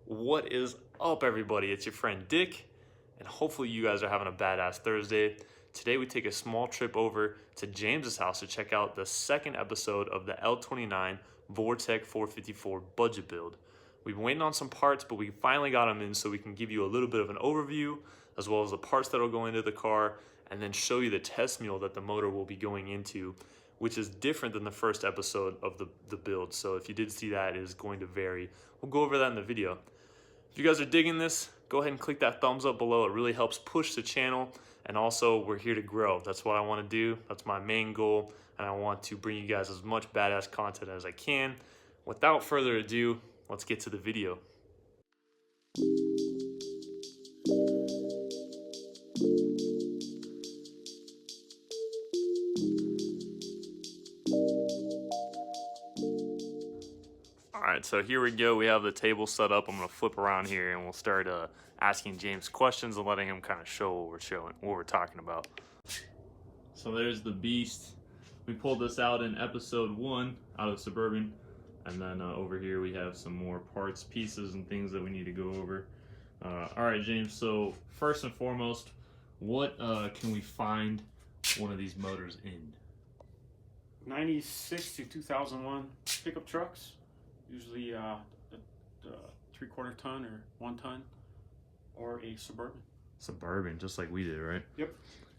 What is up, everybody? It's your friend Dick, and hopefully you guys are having a badass Thursday. Today we take a small trip over to James's house to check out the second episode of the L29 Vortec 454 budget build. We've been waiting on some parts, but we finally got them in so we can give you a little bit of an overview, as well as the parts that will go into the car, and then show you the test mule that the motor will be going into, which is different than the first episode of the build. So if you did see that, it is going to vary. We'll go over that in the video. If you guys are digging this, go ahead and click that thumbs up below. It really helps push the channel, and also we're here to grow. That's what I want to do. That's my main goal, and I want to bring you guys as much badass content as I can. Without further ado, let's get to the video. Alright, so here we go. We have the table set up. I'm going to flip around here and we'll start asking James questions and letting him kind of show what we're talking about. So there's the beast. We pulled this out in episode 1 out of Suburban. And then over here we have some more parts, pieces, and things that we need to go over. Alright, James, so first and foremost, what can we find one of these motors in? 96 to 2001 pickup trucks. Usually the 3/4 ton or 1 ton, or a Suburban. Suburban, just like we did, right? Yep.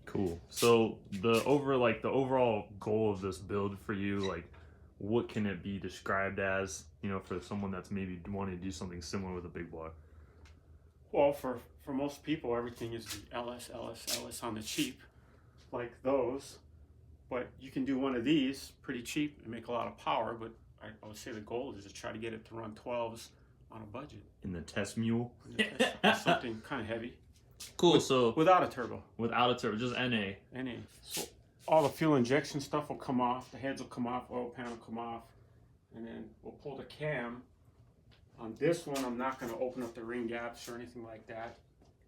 Cool. So the overall goal of this build for you, like, what can it be described as, you know, for someone that's maybe wanting to do something similar with a big block? Well, for most people, everything is the LS on the cheap, like those. But you can do one of these pretty cheap and make a lot of power, but I would say the goal is to try to get it to run 12s on a budget. In the test mule? Something kind of heavy. Cool. So without a turbo. Without a turbo, just NA. NA. So all the fuel injection stuff will come off, the heads will come off, oil pan will come off, and then we'll pull the cam. On this one, I'm not going to open up the ring gaps or anything like that.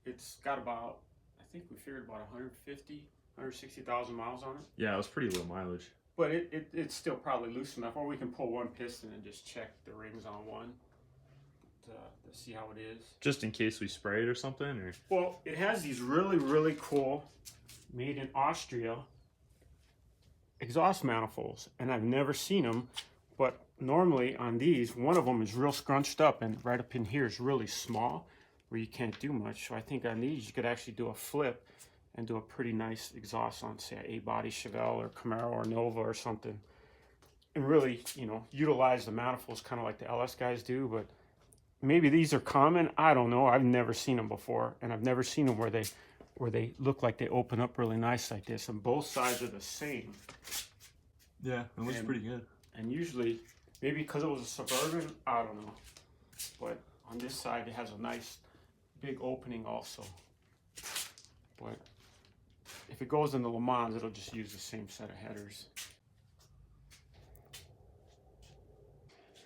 It's got about, I think we figured about 160,000 miles on it. Yeah, it was pretty low mileage. But it's still probably loose enough, or we can pull one piston and just check the rings on one to see how it is. Just in case we spray it or something? Or? Well, it has these really, really cool, made in Austria, exhaust manifolds, and I've never seen them, but normally on these, one of them is real scrunched up, and right up in here is really small, where you can't do much. So I think on these, you could actually do a flip and do a pretty nice exhaust on, say, a body Chevelle or Camaro or Nova or something, and really, you know, utilize the manifolds kind of like the LS guys do. But maybe these are common. I don't know. I've never seen them before, and I've never seen them where they look like they open up really nice like this, and both sides are the same. Yeah, it looks pretty good. And usually, maybe because it was a Suburban, I don't know. But on this side, it has a nice big opening also. But if it goes into Le Mans, it'll just use the same set of headers.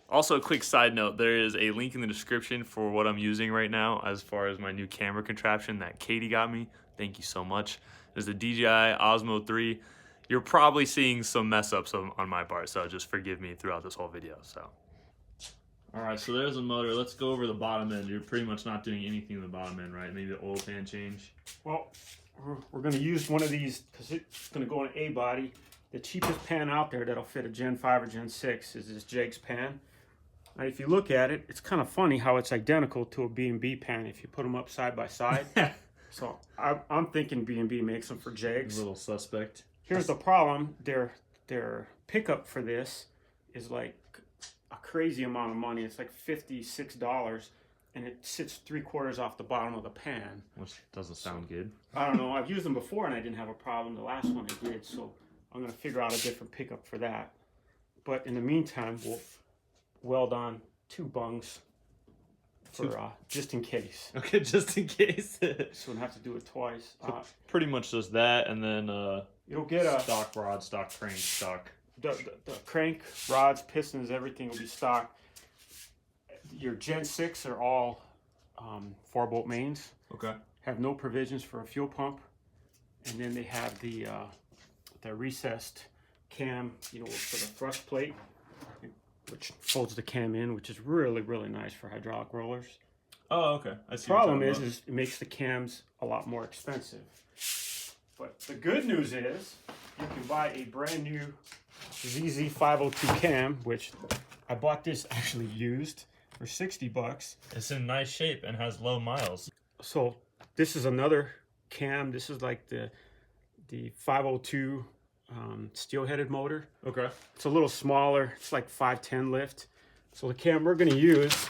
Also, a quick side note, there is a link in the description for what I'm using right now as far as my new camera contraption that Katie got me. Thank you so much. There's the DJI Osmo 3. You're probably seeing some mess ups on my part, so just forgive me throughout this whole video. So, all right, so there's a motor. Let's go over the bottom end. You're pretty much not doing anything in the bottom end, right? Maybe the oil pan change. Well, we're going to use one of these because it's going to go in A body. The cheapest pan out there that'll fit a Gen 5 or Gen 6 is this Jake's pan. Now, if you look at it, it's kind of funny how it's identical to a B&B pan if you put them up side by side. So I'm thinking B&B makes them for Jags. A little suspect. Here's the problem. Their pickup for this is like a crazy amount of money. It's like $56, and it sits 3/4 off the bottom of the pan. Which doesn't sound good. I don't know. I've used them before, and I didn't have a problem. The last one I did, so I'm going to figure out a different pickup for that. But in the meantime, we'll weld on 2 bungs for just in case. Okay, just in case. So we don't have to do it twice. So pretty much just that, and then you'll get a stock rod, stock crank, stock. The crank, rods, pistons, everything will be stock. Your Gen 6 are all 4-bolt mains. Okay. Have no provisions for a fuel pump, and then they have the recessed cam, you know, for the thrust plate, which folds the cam in, which is really, really nice for hydraulic rollers. Oh, okay. I see. Problem is it makes the cams a lot more expensive. But the good news is you can buy a brand new ZZ502 cam, which I bought this actually used for 60 bucks. It's in nice shape and has low miles. So this is another cam. This is like the 502 steel-headed motor. Okay. It's a little smaller. It's like 510 lift. So the cam we're going to use,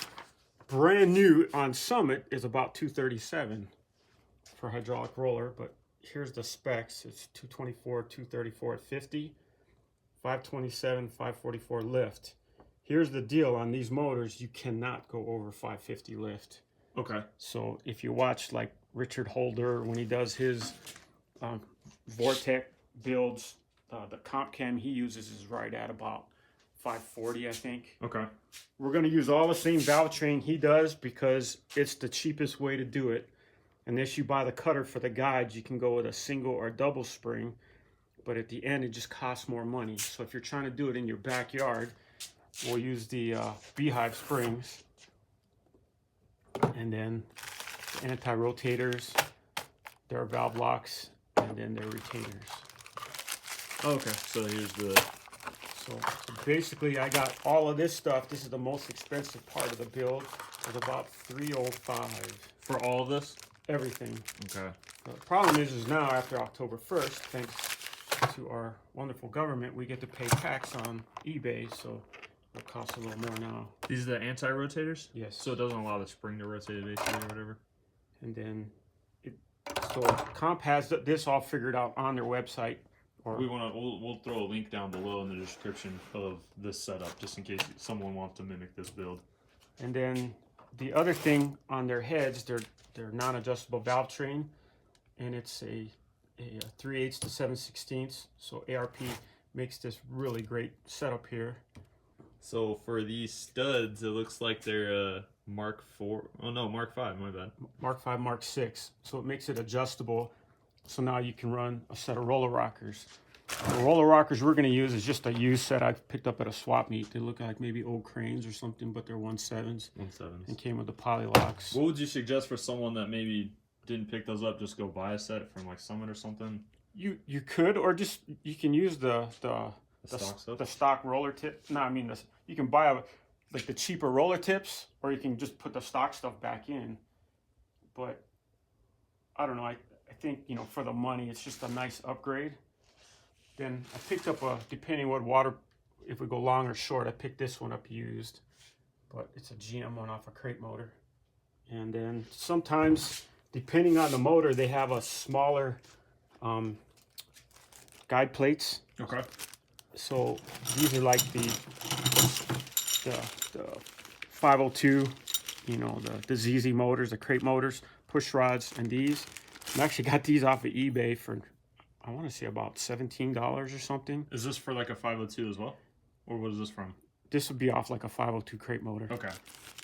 brand new on Summit, is about 237 for hydraulic roller. But here's the specs. It's 224, 234 at 50, 527, 544 lift. Here's the deal on these motors. You cannot go over 550 lift. Okay. So if you watch like Richard Holder when he does his Vortec builds, the comp cam he uses is right at about 540, I think. Okay. We're going to use all the same valve train he does because it's the cheapest way to do it. Unless you buy the cutter for the guides, you can go with a single or double spring. But at the end, it just costs more money. So if you're trying to do it in your backyard, we'll use the Beehive springs. And then the anti-rotators, their valve locks, and then their retainers. Okay. So here's the... So basically, I got all of this stuff. This is the most expensive part of the build. It's about $305 For all of this? everything. Okay. The problem is now after October 1st, thanks to our wonderful government, we get to pay tax on eBay, so it costs a little more now. These are the anti-rotators? Yes. So it doesn't allow the spring to rotate basically or whatever? And then, so Comp has this all figured out on their website. Or We'll throw a link down below in the description of this setup just in case someone wants to mimic this build. And then the other thing on their heads, they're non-adjustable valve train, and it's a 3/8 to 7/16. So ARP makes this really great setup here. So for these studs, it looks like they're Mark 4. Oh no, Mark 5. My bad. Mark 5, Mark 6. So it makes it adjustable. So now you can run a set of roller rockers. The roller rockers we're going to use is just a used set I picked up at a swap meet. They look like maybe old cranes or something, but they're 1/7s. 1/7s. And came with the poly locks. What would you suggest for someone that maybe didn't pick those up? Just go buy a set from like Summit or something. You could, or just you can use the stock stuff? the stock roller tip. No, I mean you can buy like the cheaper roller tips, or you can just put the stock stuff back in. But I don't know. I think, you know, for the money, it's just a nice upgrade. Then I picked up depending what water, if we go long or short, I picked this one up used, but it's a GM one off a crate motor. And then sometimes, depending on the motor, they have a smaller guide plates. Okay. So these are like the 502, you know, the ZZ motors, the crate motors, push rods, and these. I actually got these off of eBay for, I want to say about $17 or something. Is this for like a 502 as well? Or what is this from? This would be off like a 502 crate motor. Okay.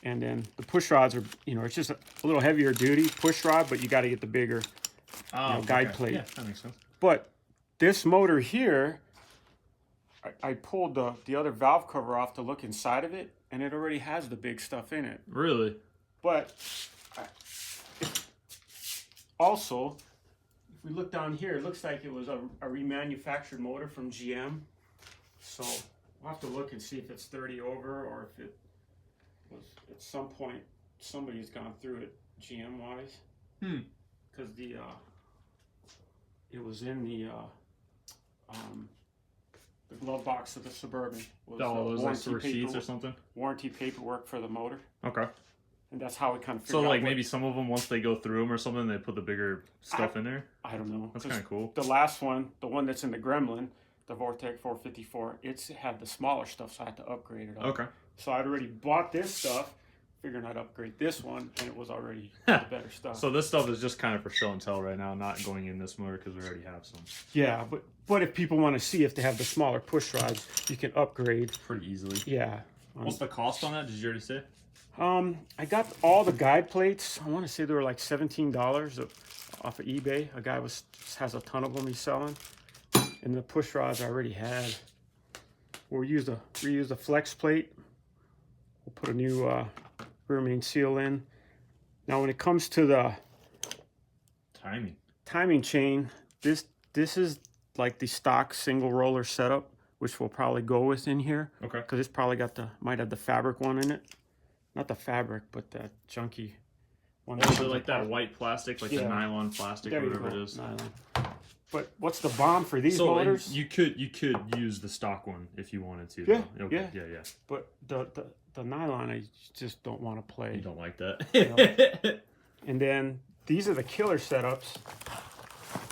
And then the push rods are, you know, it's just a little heavier duty push rod, but you got to get the bigger guide plate. Yeah, that makes sense. But this motor here, I pulled the other valve cover off to look inside of it, and it already has the big stuff in it. Really? But also, if we look down here, it looks like it was a remanufactured motor from GM. So we'll have to look and see if it's 30 over or if it was at some point somebody's gone through it GM wise. Because it was in the glove box of the Suburban. Was those like receipts or something? Warranty paperwork for the motor. Okay. And that's how we kind of figured out. So like maybe some of them, once they go through them or something, they put the bigger stuff in there? I don't know. That's kind of cool. The last one, the one that's in the Gremlin, the Vortec 454, it's had the smaller stuff, so I had to upgrade it up. Okay. So I'd already bought this stuff, figuring I'd upgrade this one, and it was already the better stuff. So this stuff is just kind of for show and tell right now, not going in this motor because we already have some. Yeah, but if people want to see if they have the smaller push rods, you can upgrade. Pretty easily. Yeah. What's the cost on that? Did you already say? I got all the guide plates. I want to say they were like $17 off of eBay. A guy has a ton of them he's selling. And the push rods I already had. We'll reuse the flex plate. We'll put a new rear main seal in. Now, when it comes to the timing chain, this is like the stock single roller setup, which we'll probably go with in here. Okay. Because it's probably got might have the fabric one in it. Not the fabric, but that junky one. Oh, is it like that white plastic, like the nylon plastic, or whatever it is? Nylon. But what's the bomb for these so motors? You could use the stock one if you wanted to. Yeah, okay. yeah. Yeah. But the nylon, I just don't want to play. You don't like that. You know? And then these are the killer setups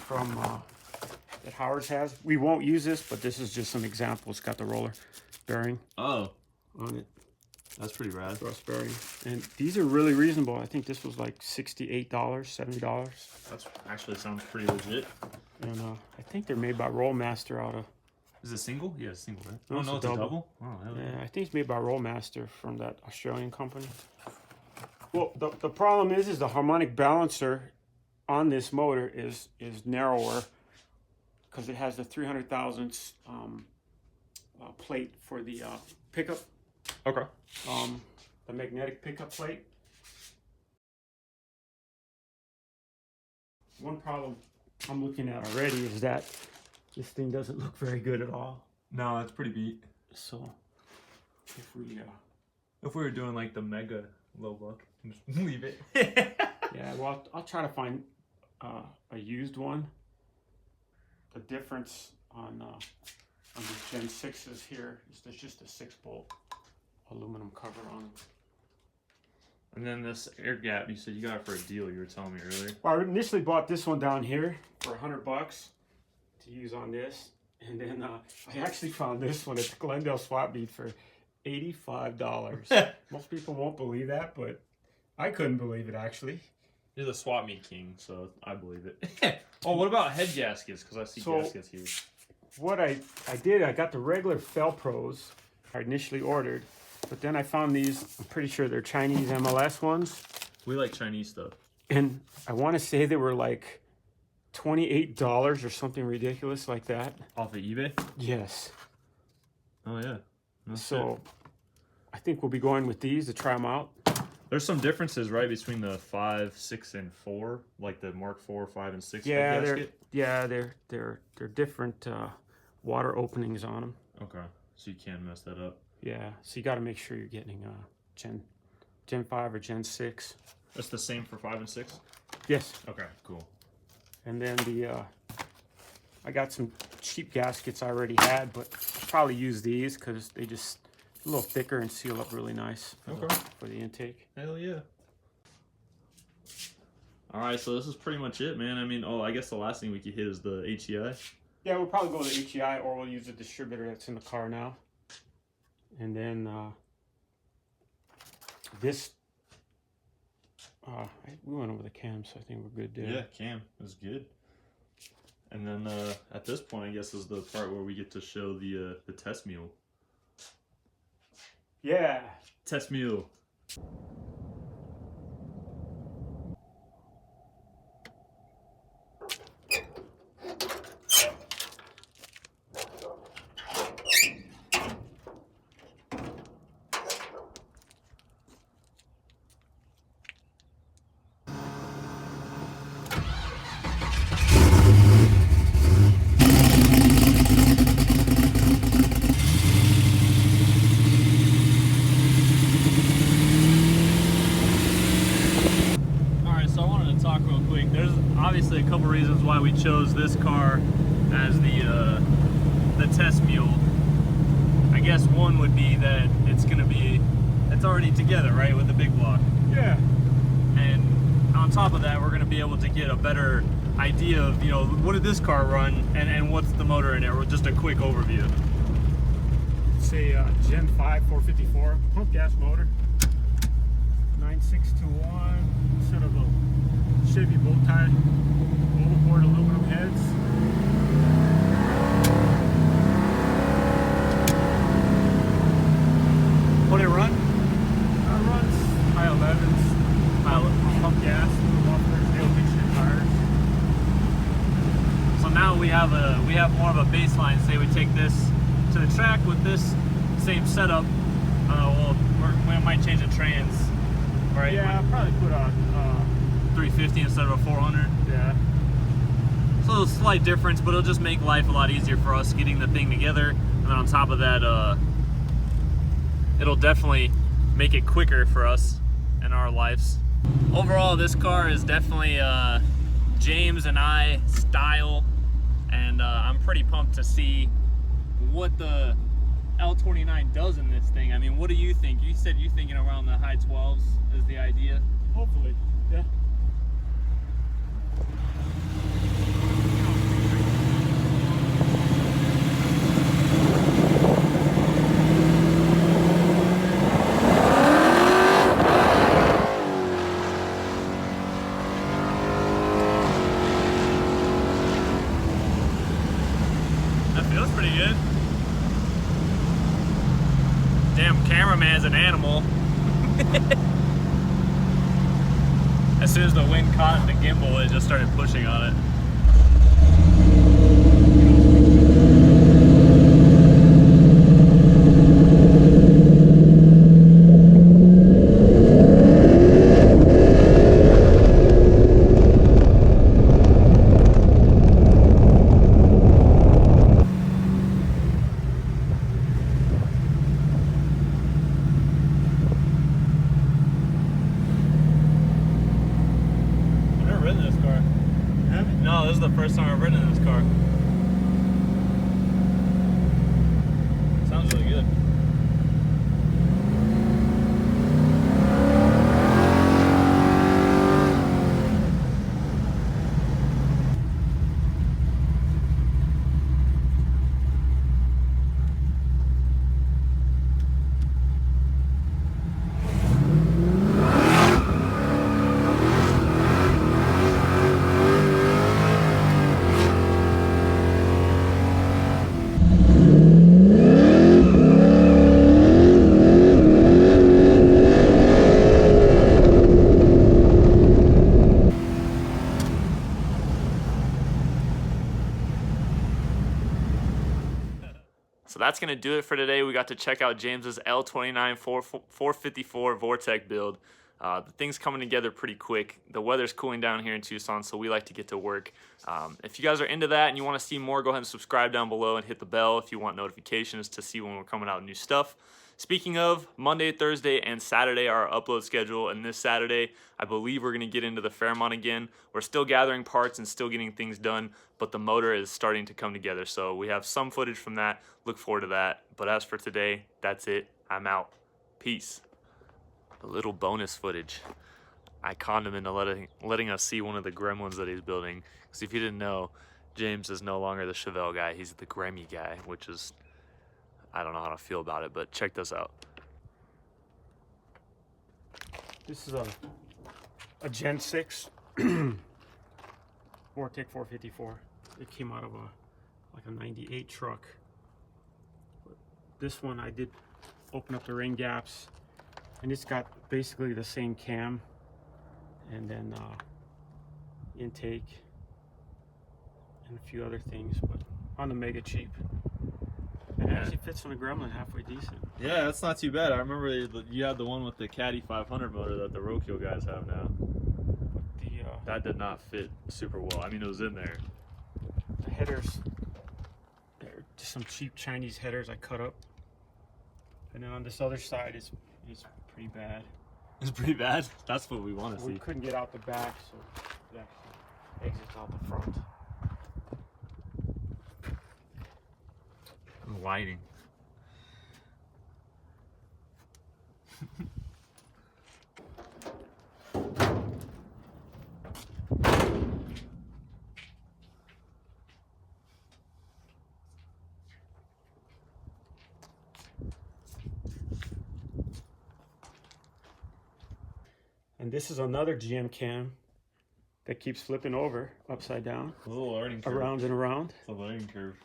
from that Howard's has. We won't use this, but this is just some example. It's got the roller bearing on it. That's pretty rad. Thrust bearing. And these are really reasonable. I think this was like $68, $70. That's actually sounds pretty legit. And I think they're made by Rollmaster out of... Is it single? Yeah, it's single, right? No, it's a double? Oh, hell yeah. I think it's made by Rollmaster from that Australian company. Well, the problem is the harmonic balancer on this motor is narrower because it has the 300 thousandths plate for the pickup. Okay. The magnetic pickup plate. One problem I'm looking at already is that this thing doesn't look very good at all. No, it's pretty beat. So if we were doing like the mega low buck, just leave it. Yeah, well, I'll try to find a used one. The difference on the Gen 6s here is there's just a 6-bolt aluminum cover on them. And then this air gap, you said you got it for a deal. You were telling me earlier. Well, I initially bought this one down here for $100 to use on this, and then I actually found this one at the Glendale swap meet for $85. Most people won't believe that, but I couldn't believe it actually. You're the swap meet king, so I believe it. Oh, what about head gaskets? Because I see gaskets here. What I did, I got the regular Felpros I initially ordered, but then I found these. I'm pretty sure they're Chinese MLS ones. We like Chinese stuff. And I want to say they were like $28 or something ridiculous like that. Off of eBay? Yes. Oh, yeah. So I think we'll be going with these to try them out. There's some differences, right, between the 5, 6, and 4, like the Mark 4, 5, and 6 gasket? They're different water openings on them. Okay, so you can't mess that up. Yeah, so you got to make sure you're getting Gen 5 or Gen 6. That's the same for 5 and 6? Yes. Okay, cool. And then I got some cheap gaskets I already had, but I'll probably use these because they just a little thicker and seal up really nice for the intake. Hell yeah. All right, so this is pretty much it, man. I mean, I guess the last thing we could hit is the HEI. Yeah, we'll probably go to HEI, or we'll use the distributor that's in the car now. And then this, we went over the cam, so I think we're good there. Yeah, cam is good. And then at this point, I guess is the part where we get to show the test mule. Yeah. Test mule. Obviously a couple reasons why we chose this car as the test mule. I guess one would be that it's already together, right, with the big block. Yeah. And on top of that, we're going to be able to get a better idea of, what did this car run and what's the motor in it, or just a quick overview. It's a Gen 5 454 pump gas motor, 9621, instead of a Chevy bow tie, overboard aluminum heads. What it run? It runs high 11s, pump gas, mufflers, nail fixture tires. So now we have more of a baseline. Say we take this to the track with this same setup. We might change the trans right? Yeah, I'll probably put a 350 instead of a 400. yeah. So a slight difference, but it'll just make life a lot easier for us getting the thing together. And then on top of that, it'll definitely make it quicker for us in our lives. Overall, this car is definitely James and I style, and I'm pretty pumped to see what the L29 does in this thing. I mean, what do you think? You said you're thinking around the high 12s is the idea. Hopefully, yeah. That feels pretty good. Damn, cameraman's an animal. As soon as the wind caught the gimbal, it just started pushing on it. No, this is the first time I've ridden in this car. Sounds really good. So that's going to do it for today. We got to check out James's L29 454 Vortec build. The thing's coming together pretty quick. The weather's cooling down here in Tucson, so we like to get to work. If you guys are into that and you want to see more, go ahead and subscribe down below and hit the bell if you want notifications to see when we're coming out with new stuff. Speaking of, Monday, Thursday, and Saturday are our upload schedule, and this Saturday, I believe we're going to get into the Fairmont again. We're still gathering parts and still getting things done, but the motor is starting to come together, so we have some footage from that. Look forward to that. But as for today, that's it. I'm out. Peace. A little bonus footage. I conned him into letting us see one of the gremlins that he's building, because if you didn't know, James is no longer the Chevelle guy. He's the Gremmy guy, which is... I don't know how to feel about it, but check this out. This is a Gen 6 Vortec 454. It came out of a 98 truck. But this one I did open up the ring gaps, and it's got basically the same cam, and then intake and a few other things, but on the mega cheap. It actually fits on a Gremlin halfway decent. Yeah, that's not too bad. I remember you had the one with the Caddy 500 motor that the Rokiel guys have now. That did not fit super well. I mean, it was in there. The headers, they're just some cheap Chinese headers I cut up. And then on this other side is pretty bad. It's pretty bad? That's what we want to see. We couldn't get out the back, so it actually exits out the front. Lighting. And this is another GM cam that keeps flipping over upside down. A little learning curve. Around and around. It's a learning curve.